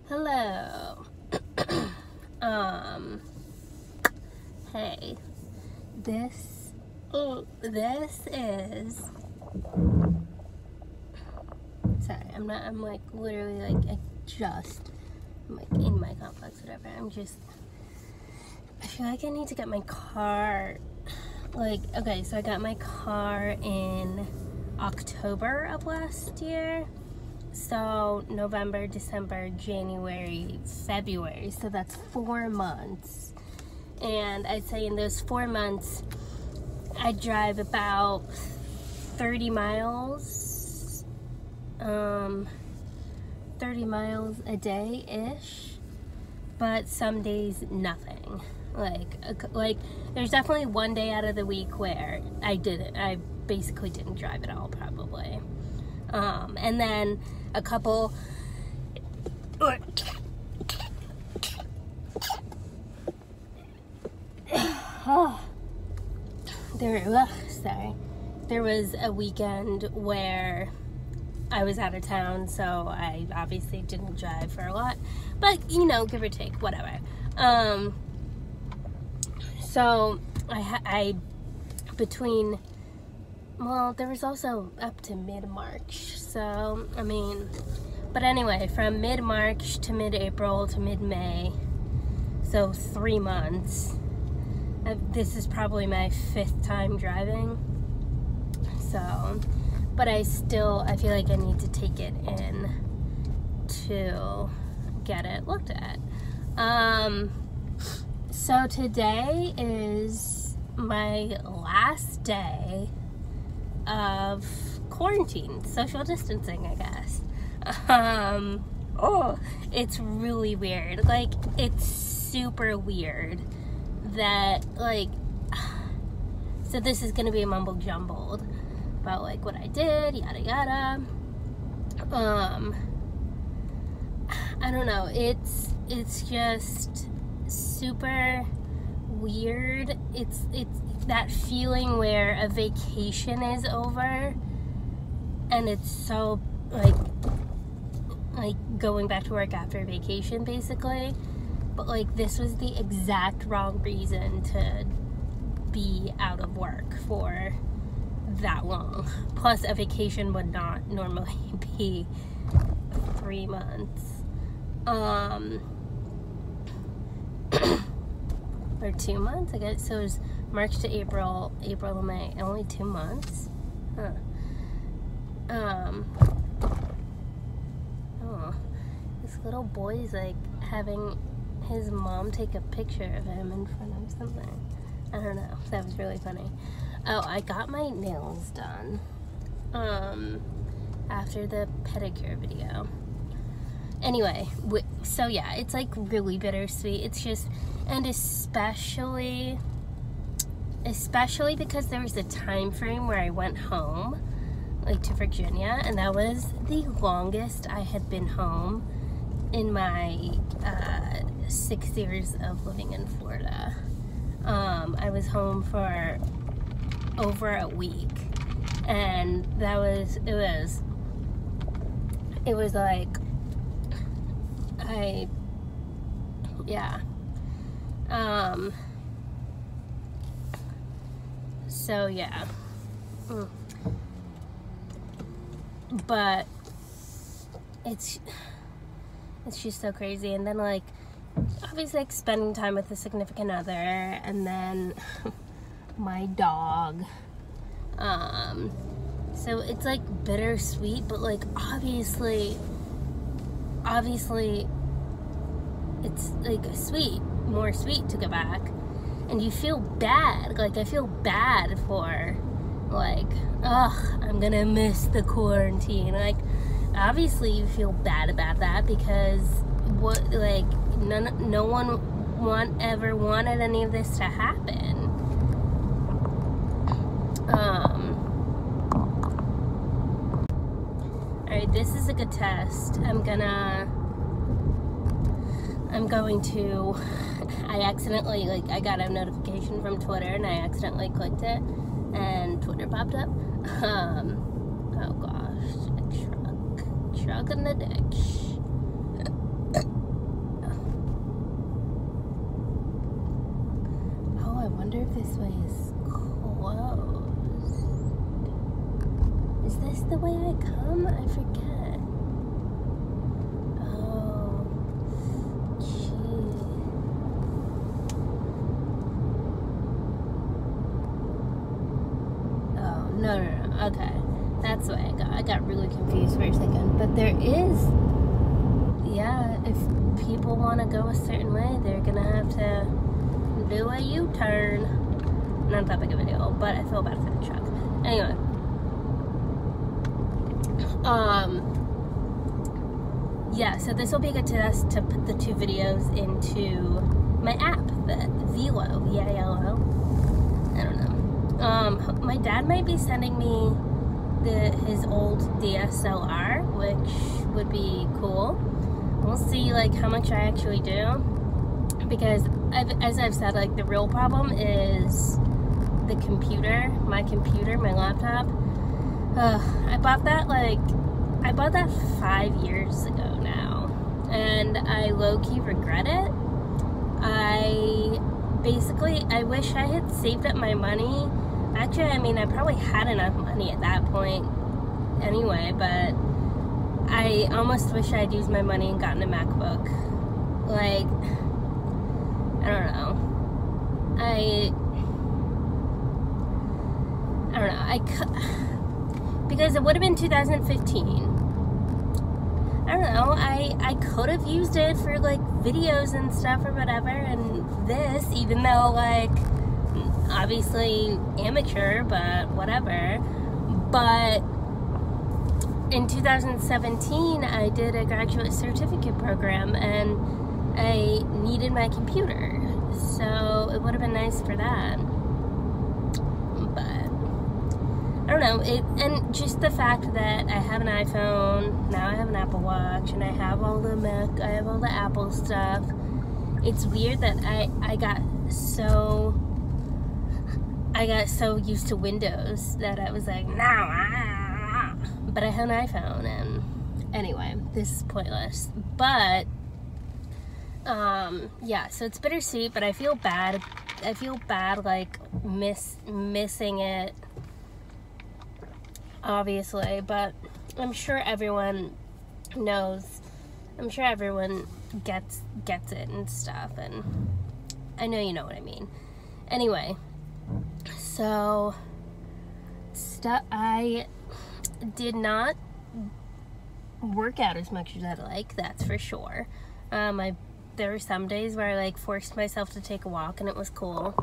Hello. Hey. This is sorry, I'm like literally like I'm like in my complex, whatever. I feel like I need to get my car, like, okay, so I got my car in October of last year. So November, December, January, February. So that's 4 months. And I'd say in those 4 months, I drive about 30 miles, 30 miles a day-ish. But some days, nothing. Like there's definitely one day out of the week where I basically didn't drive at all, probably. And then a couple there was a weekend where I was out of town, so I obviously didn't drive for a lot, but you know, give or take, whatever. So well, there was also up to mid-March, so, I mean, but anyway, from mid-March to mid-April to mid-May, so 3 months, this is probably my 5th time driving, so, but I feel like I need to take it in to get it looked at. So today is my last day of quarantine, social distancing, I guess. It's really weird. Like, it's super weird that, like, so this is gonna be a mumble jumbled about, like, what I did, yada yada. I don't know, it's just super weird. It's that feeling where a vacation is over and it's so like going back to work after vacation, basically. But like, this was the exact wrong reason to be out of work for that long. Plus, a vacation would not normally be 3 months. Or 2 months, I guess. So it was March to April, April to May, only 2 months. Huh. Oh, this little boy's like having his mom take a picture of him in front of something. I don't know. That was really funny. Oh, I got my nails done after the pedicure video. Anyway, so yeah, it's like really bittersweet. It's just, and especially because there was a time frame where I went home, like to Virginia, and that was the longest I had been home in my 6 years of living in Florida. I was home for over a week, and it was like, so yeah, but it's just so crazy. And then, like, obviously, like, spending time with a significant other, and then my dog, so it's like bittersweet, but like obviously it's like more sweet to go back, and you feel bad. Like, I feel bad for, like, I'm gonna miss the quarantine. Like, obviously you feel bad about that, because no one ever wanted any of this to happen. Alright, this is a good test. I accidentally, like, I got a notification from Twitter, and I accidentally clicked it, and Twitter popped up. Oh gosh, a truck in the ditch. got really confused for a second. But there is, yeah, if people want to go a certain way, they're gonna have to do a U-turn. Not that big of a deal, but I feel bad for the truck. Anyway. Yeah, so this will be a good test to put the 2 videos into my app, the Velo, V-I-L-O. I don't know. My dad might be sending me his old DSLR, which would be cool. We'll see, like, how much I actually do, because as I've said, like, the real problem is the computer, my laptop. I bought that 5 years ago now, and I low-key regret it. I wish I had saved up my money. Actually, I mean, I probably had enough money at that point anyway, but I almost wish I'd used my money and gotten a MacBook. Like, I don't know. I don't know. Because it would have been 2015. I don't know, I could have used it for, like, videos and stuff or whatever, and this, even though, like, obviously amateur, but whatever. But in 2017, I did a graduate certificate program, and I needed my computer, so it would have been nice for that. I don't know, and just the fact that I have an iPhone, now I have an Apple Watch, and I have all the Mac, I have all the Apple stuff. It's weird that I got so used to Windows that I was like, no, but I have an iPhone, and anyway, this is pointless. But, yeah, so it's bittersweet, but I feel bad, like, missing it, obviously, but I'm sure everyone knows, I'm sure everyone gets it and stuff, and I know you know what I mean. Anyway, so I did not work out as much as I'd like, that's for sure. There were some days where I, like, forced myself to take a walk, and it was cool.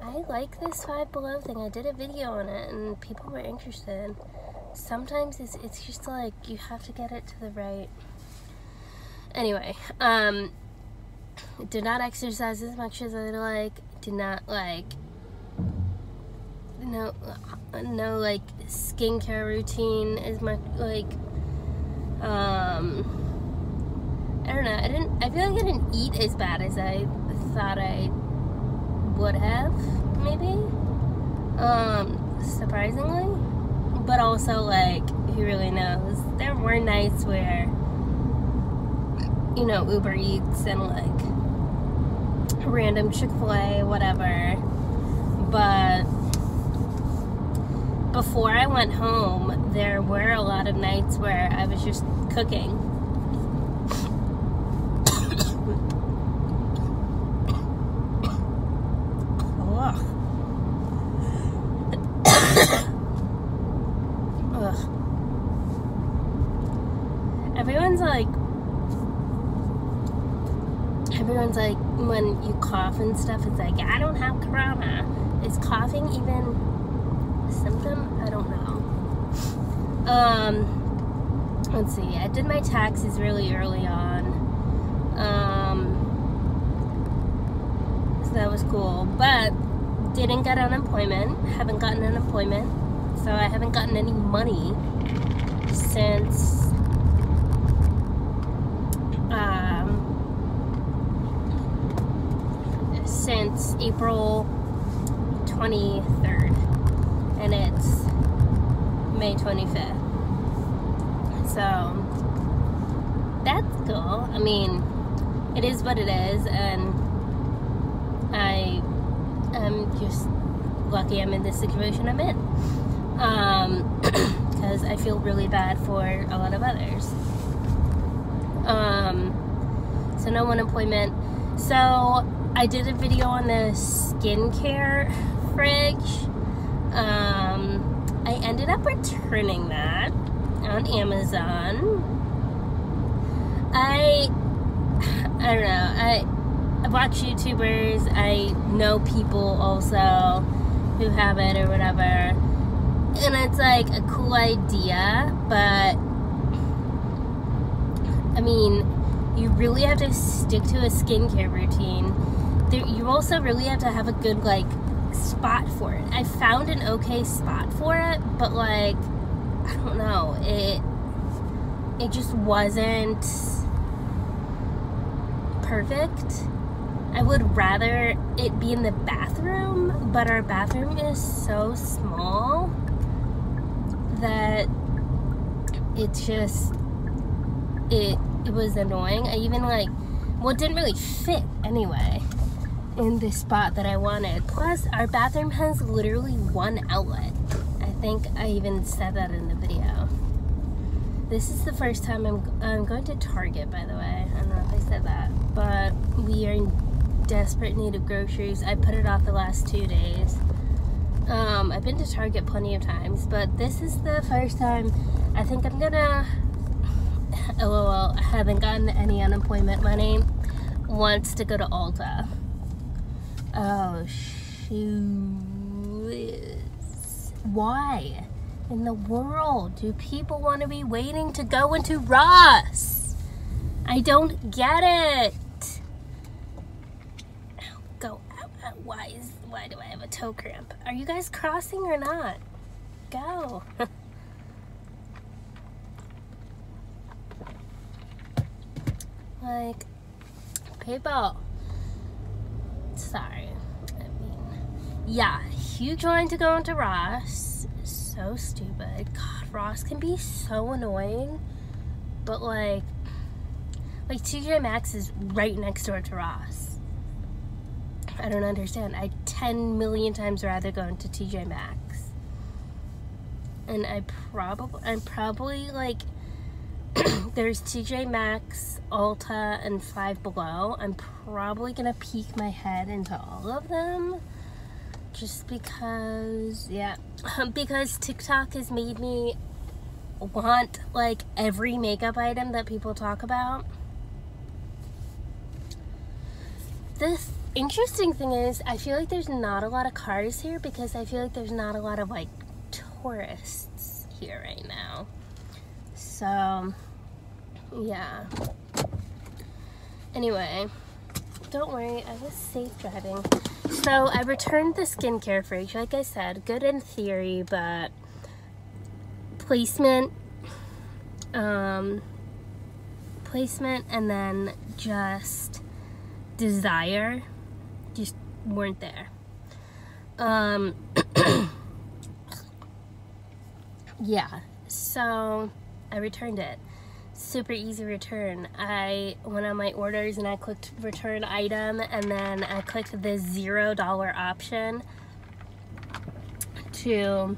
I like this Five Below thing. I did a video on it, and people were interested. Sometimes it's just like, you have to get it to the right. Anyway, did not exercise as much as I'd like. Did not, like, no like skincare routine as much, like, I don't know. I feel like I didn't eat as bad as I thought I would have, maybe, surprisingly, but also, like, who really knows? There were nights where, you know, Uber Eats and, like, random Chick-fil-A, whatever, but before I went home, there were a lot of nights where I was just cooking. Everyone's like, when you cough and stuff, it's like, I don't have corona. Is coughing even a symptom? I don't know. Let's see. I did my taxes really early on. So that was cool. But didn't get unemployment. Haven't gotten unemployment. So I haven't gotten any money since April 23rd, and it's May 25th. So that's cool. I mean, it is what it is, and I'm just lucky I'm in this situation I'm in, because I feel really bad for a lot of others. So no unemployment. So I did a video on the skincare fridge. I ended up returning that on Amazon. I don't know. I watch YouTubers. I know people also who have it or whatever. And it's like a cool idea, but I mean, you really have to stick to a skincare routine. You also really have to have a good, like, spot for it. I found an okay spot for it, but, like, I don't know, it just wasn't perfect. I would rather it be in the bathroom, but our bathroom is so small that it's just, it was annoying. I even, like, well, it didn't really fit anyway in the spot that I wanted. Plus, our bathroom has literally one outlet. I think I even said that in the video. This is the first time I'm going to Target, by the way. I don't know if I said that, but we are in desperate need of groceries. I put it off the last 2 days. I've been to Target plenty of times, but this is the first time. I think I'm gonna, LOL, I haven't gotten any unemployment money. Wants to go to Ulta. Oh, shoot. Why in the world do people want to be waiting to go into Ross? I don't get it. Go out. Why do I have a toe cramp? Are you guys crossing or not? Go. Like, people. Sorry. I mean, yeah, huge line to go into Ross. So stupid. God, Ross can be so annoying. But like TJ Maxx is right next door to Ross. I don't understand. I'd 10 million times rather go into TJ Maxx. And I'm probably like, there's TJ Maxx, Ulta, and Five Below. I'm probably gonna peek my head into all of them. Just because, yeah. Because TikTok has made me want, like, every makeup item that people talk about. The interesting thing is, I feel like there's not a lot of cars here because I feel like there's not a lot of, like, tourists here right now. So, yeah. Anyway, don't worry, I was safe driving. So, I returned the skincare fridge, like I said, good in theory, but placement, and then just desire just weren't there. Yeah, so I returned it. Super easy return. I went on my orders and I clicked return item, and then I clicked the $0 option to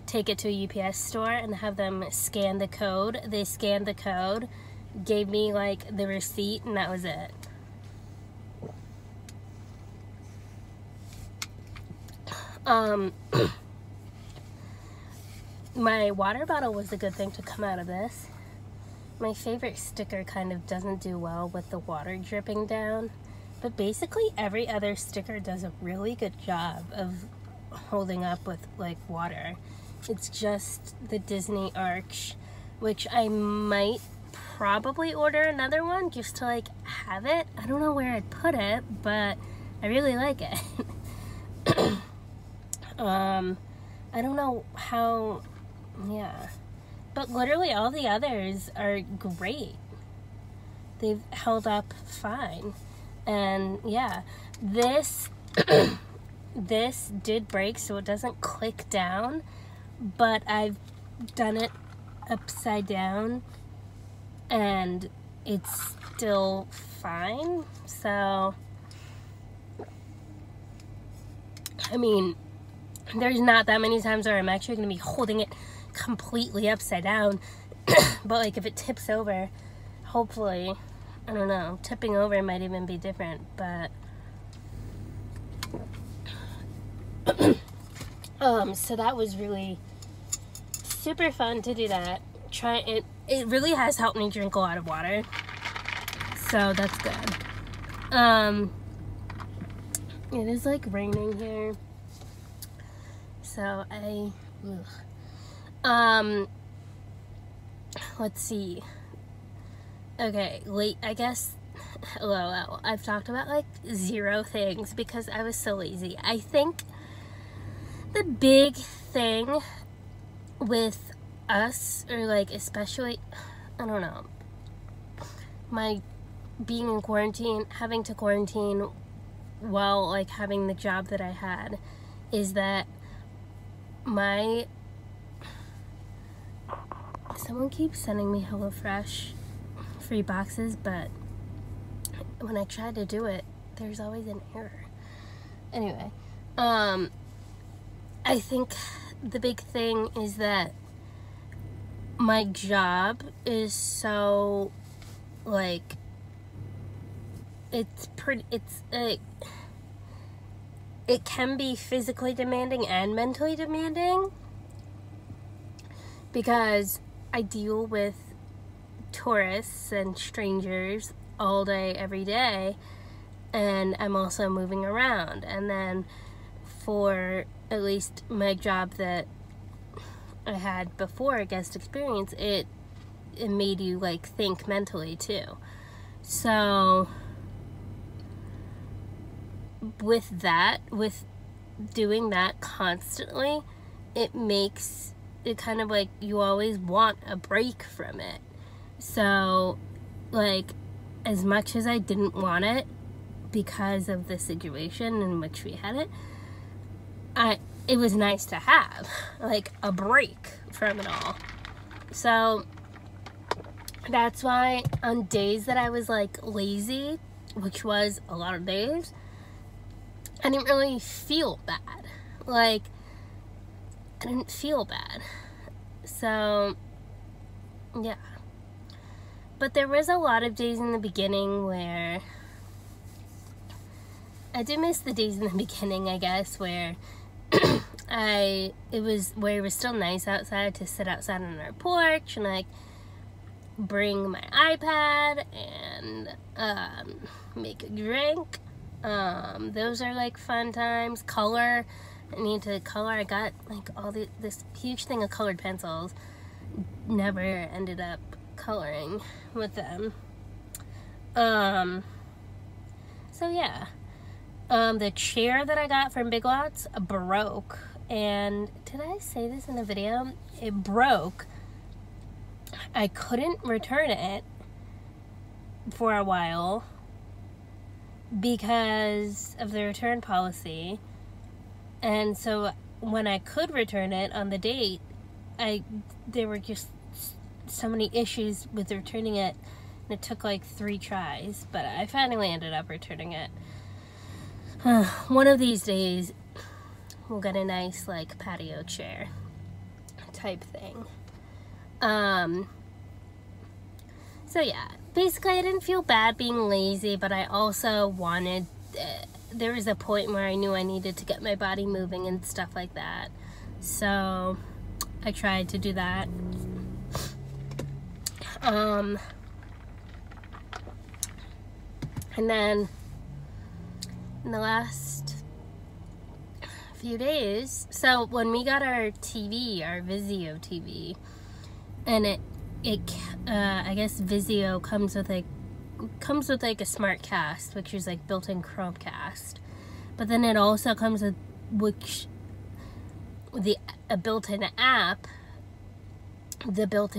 take it to a UPS store and have them scan the code. They scanned the code, gave me like the receipt, and that was it. My water bottle was a good thing to come out of this. My favorite sticker kind of doesn't do well with the water dripping down, but basically every other sticker does a really good job of holding up with like water. It's just the Disney Arch, which I might probably order another one just to like have it. I don't know where I'd put it, but I really like it. I don't know how, yeah, but literally all the others are great. They've held up fine. And yeah, this this did break, so it doesn't click down, but I've done it upside down and it's still fine. So I mean, there's not that many times where I'm actually going to be holding it completely upside down. But like if it tips over, hopefully, I don't know, tipping over might even be different, but so that was really super fun to do that. Try it. It really has helped me drink a lot of water, so that's good. It is like raining here, so let's see. Okay, I guess, well, I've talked about like 0 things because I was so lazy. I think the big thing with us, or like especially, I don't know, my being in quarantine, having to quarantine while like having the job that I had, is that someone keeps sending me HelloFresh free boxes, but when I try to do it, there's always an error. Anyway, I think the big thing is that my job is so, like, it can be physically demanding and mentally demanding, because I deal with tourists and strangers all day, every day, and I'm also moving around. And then for at least my job that I had before, guest experience, it made you like think mentally too. So with doing that constantly, it makes it kind of like you always want a break from it. So like, as much as I didn't want it because of the situation in which we had it, it was nice to have like a break from it all. So that's why on days that I was like lazy, which was a lot of days, I didn't really feel bad. Like, I didn't feel bad. So yeah. But there was a lot of days in the beginning where I did miss the days in the beginning, I guess, where it was still nice outside, to sit outside on our porch and like bring my iPad and make a drink. Those are like fun times. Color. I need to color. I got like this huge thing of colored pencils. Never ended up coloring with them. So yeah. The chair that I got from Big Lots broke, and did I say this in the video? It broke. I couldn't return it for a while because of the return policy, and so when I could return it on the date, there were just so many issues with returning it, and it took like 3 tries, but I finally ended up returning it. One of these days we'll get a nice like patio chair type thing. So yeah, basically I didn't feel bad being lazy, but I also wanted, there was a point where I knew I needed to get my body moving and stuff like that. So I tried to do that. And then in the last few days, so when we got our TV, our Vizio TV, and I guess Vizio comes with like a Smart Cast, which is like built-in Chromecast, but then it also comes with a built-in app, Pluto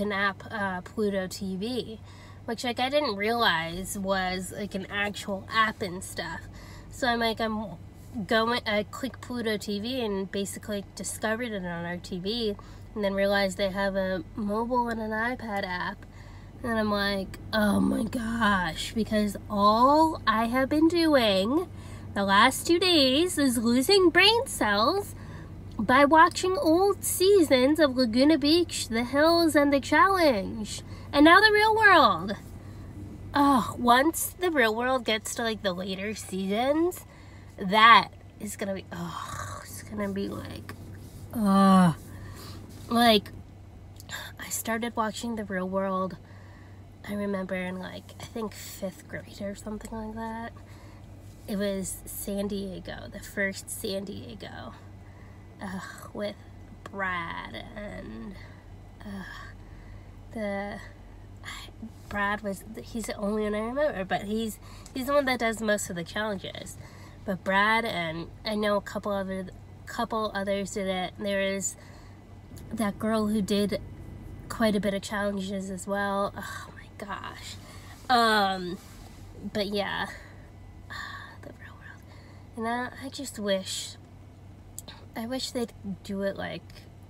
TV, which like I didn't realize was like an actual app and stuff. So I click Pluto TV and basically discovered it on our TV, and then realized they have a mobile and an iPad app. And I'm like, oh my gosh, because all I have been doing the last 2 days is losing brain cells by watching old seasons of Laguna Beach, The Hills, and The Challenge. And now The Real World. oh, once the Real World gets to like the later seasons, that is gonna be, oh, it's gonna be like, like, I started watching the Real World, I remember in like, I think 5th grade or something like that. It was San Diego, the first San Diego, with Brad and Brad was, he's the only one I remember, but he's the one that does most of the challenges. But Brad, and I know a couple others did it. There is that girl who did quite a bit of challenges as well. Oh my gosh. But yeah, the Real World. And I just wish they'd do it like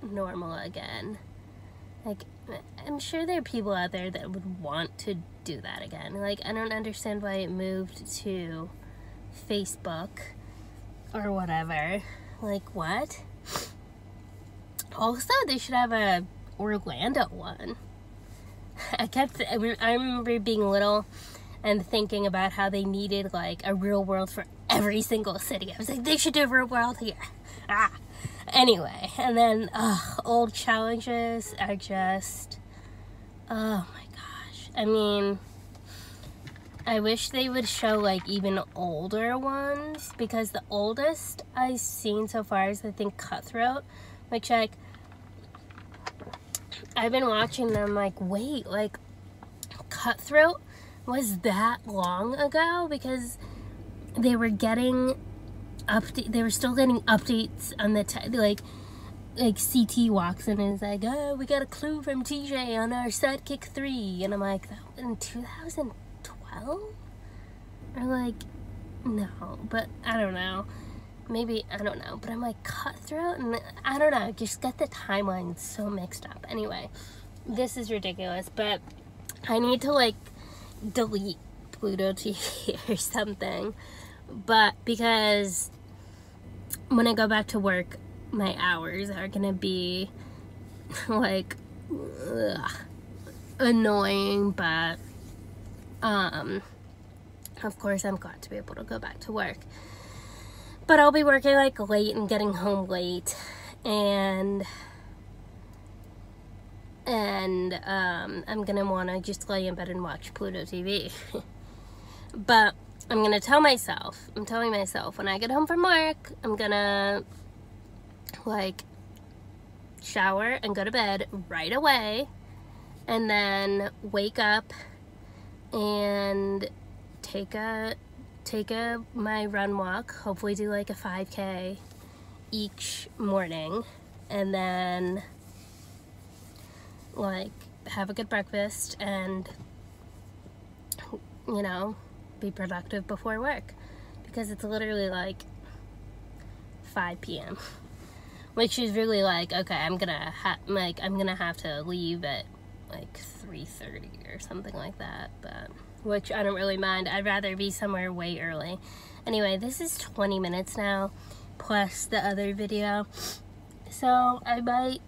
normal again. Like, I'm sure there are people out there that would want to do that again. Like, I don't understand why it moved to Facebook or whatever. Like, what? Also, they should have a Orlando one. I remember being little and thinking about how they needed like a Real World for every single city. I was like, they should do a Real World here. Anyway, and then old challenges are just, oh my gosh. I mean, I wish they would show like even older ones, because the oldest I've seen so far is I think Cutthroat, which like, I've been watching them like, wait, like Cutthroat was that long ago? Because they were getting they were still getting updates on the like CT walks in and is like, oh, we got a clue from TJ on our Sidekick 3, and I'm like, that was in 2012? Or like, no, but I don't know, maybe, I don't know, but I'm like, Cutthroat, and I don't know, just got the timeline so mixed up. Anyway, this is ridiculous, but I need to like delete Pluto TV or something, but because when I go back to work, my hours are gonna be like annoying, but of course I'm glad to be able to go back to work. But I'll be working like late and getting home late, and I'm gonna wanna just lay in bed and watch Pluto TV. But I'm telling myself when I get home from work, I'm gonna like shower and go to bed right away, and then wake up and take my run walk, hopefully do like a 5K each morning, and then like have a good breakfast and, you know, be productive before work, because it's literally like 5 p.m. which is really like, okay, I'm gonna have to leave at like 3:30 or something like that, but which I don't really mind. I'd rather be somewhere way early. Anyway, this is 20 minutes now plus the other video, so I might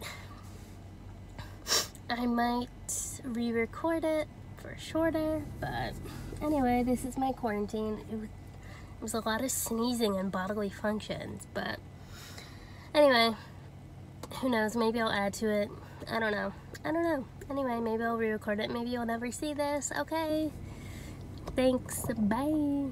re-record it for shorter. But anyway, this is my quarantine. It was a lot of sneezing and bodily functions, but anyway, who knows, maybe I'll add to it. I don't know. Anyway, maybe I'll re-record it. Maybe you'll never see this. Okay, thanks, bye.